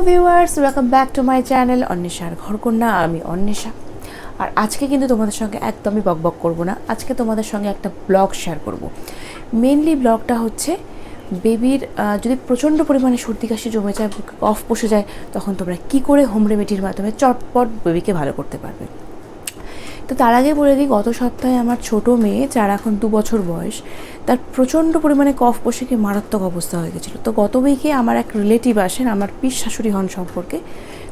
Viewers, welcome back to my channel Annesha'rGhorKonna। আমি অন্বেষা। আর আজকে কিন্তু তোমাদের সঙ্গে একদমই বকবক করব না, আজকে তোমাদের সঙ্গে একটা ব্লগ শেয়ার করব। মেনলি ব্লগটা হচ্ছে বেবির যদি প্রচণ্ড পরিমাণে সর্দি কাশি জমে যায়, কফ বসে যায়, তখন তোমরা কী করে হোম রেমেডির মাধ্যমে চটপট বেবিকে ভালো করতে পারবে। তো তার আগে বলে দিই, গত সপ্তাহে আমার ছোটো মেয়ে, যার এখন 2 বছর বয়স, তার প্রচণ্ড পরিমাণে কফ বসে গিয়ে মারাত্মক অবস্থা হয়ে গেছিলো। তো গত উইকে আমার এক রিলেটিভ আসেন, আমার পিস শাশুড়ি হন সম্পর্কে,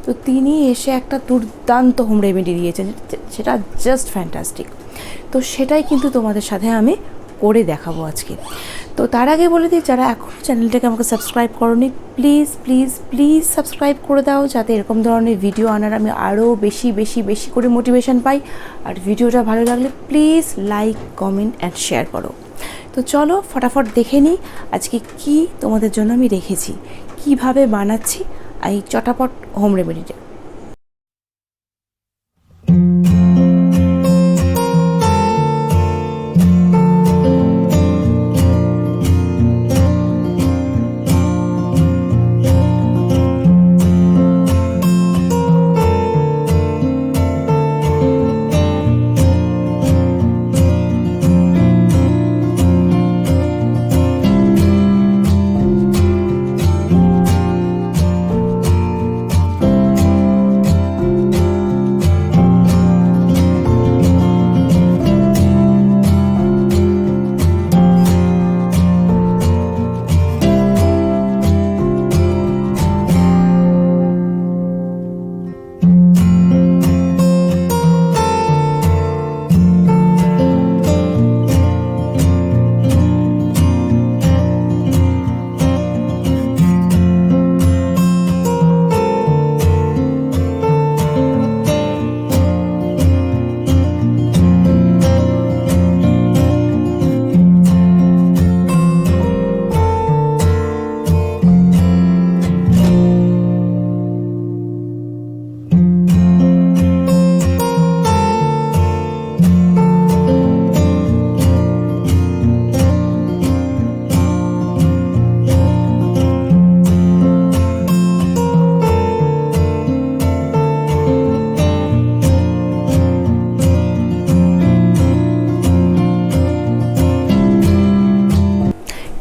তো তিনি এসে একটা দুর্দান্ত হোম রেমেডি দিয়েছেন, সেটা জাস্ট ফ্যান্টাস্টিক। তো সেটাই কিন্তু তোমাদের সাথে আমি করে দেখাবো আজকে। তো তার আগে বলে দিই, যারা এখনও চ্যানেলটাকে আমাকে সাবস্ক্রাইব করোনি, প্লিজ প্লিজ প্লিজ সাবস্ক্রাইব করে দাও, যাতে এরকম ধরনের ভিডিও আনার আমি আরও বেশি বেশি বেশি করে মোটিভেশন পাই। আর ভিডিওটা ভালো লাগলে please like, comment and share করো। তো চলো ফটাফট দেখে নিই আজকে কি তোমাদের জন্য আমি রেখেছি, কিভাবে বানাচ্ছি এই চটাপট হোম রেমেডিটা।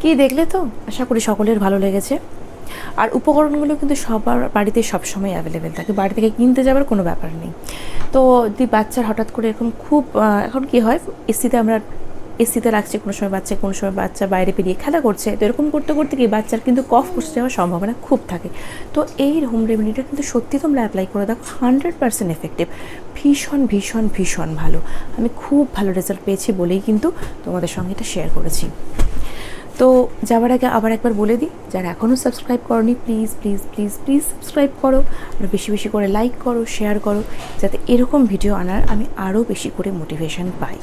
কি দেখলে তো, আশা করি সকলের ভালো লেগেছে। আর উপকরণগুলো কিন্তু সবার বাড়িতে সবসময় অ্যাভেলেবেল থাকে, বাড়ি থেকে কিনতে যাবার কোনো ব্যাপার নেই। তো যদি বাচ্চার হঠাৎ করে এরকম খুব এখন কি হয়, এসিতে রাখছে কোনো সময় বাচ্চা, কোনো সময় বাচ্চা বাইরে বেরিয়ে খেলা করছে, তো এরকম করতে করতে কি বাচ্চার কিন্তু কফ বসে যাওয়ার সম্ভাবনা খুব থাকে। তো এই হোম রেমেডিটা কিন্তু সত্যি তোমরা অ্যাপ্লাই করে দেখো, 100% এফেক্টিভ, ভীষণ ভীষণ ভীষণ ভালো। আমি খুব ভালো রেজাল্ট পেয়েছি বলেই কিন্তু তোমাদের সঙ্গে এটা শেয়ার করেছি। তো যাওয়ার আগে আবার একবার বলে দিই, যারা এখনও সাবস্ক্রাইব করনি, please please please please subscribe করো, আর বেশি বেশি করে লাইক করো, শেয়ার করো, যাতে এরকম ভিডিও আনার আমি আরও বেশি করে মোটিভেশন পাই।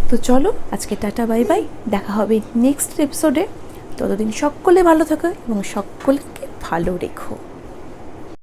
তো চলো আজকে টাটা, বাই বাই, দেখা হবে নেক্সট এপিসোডে। ততদিন সকলে ভালো থাকো এবং সকলকে ভালো রেখো।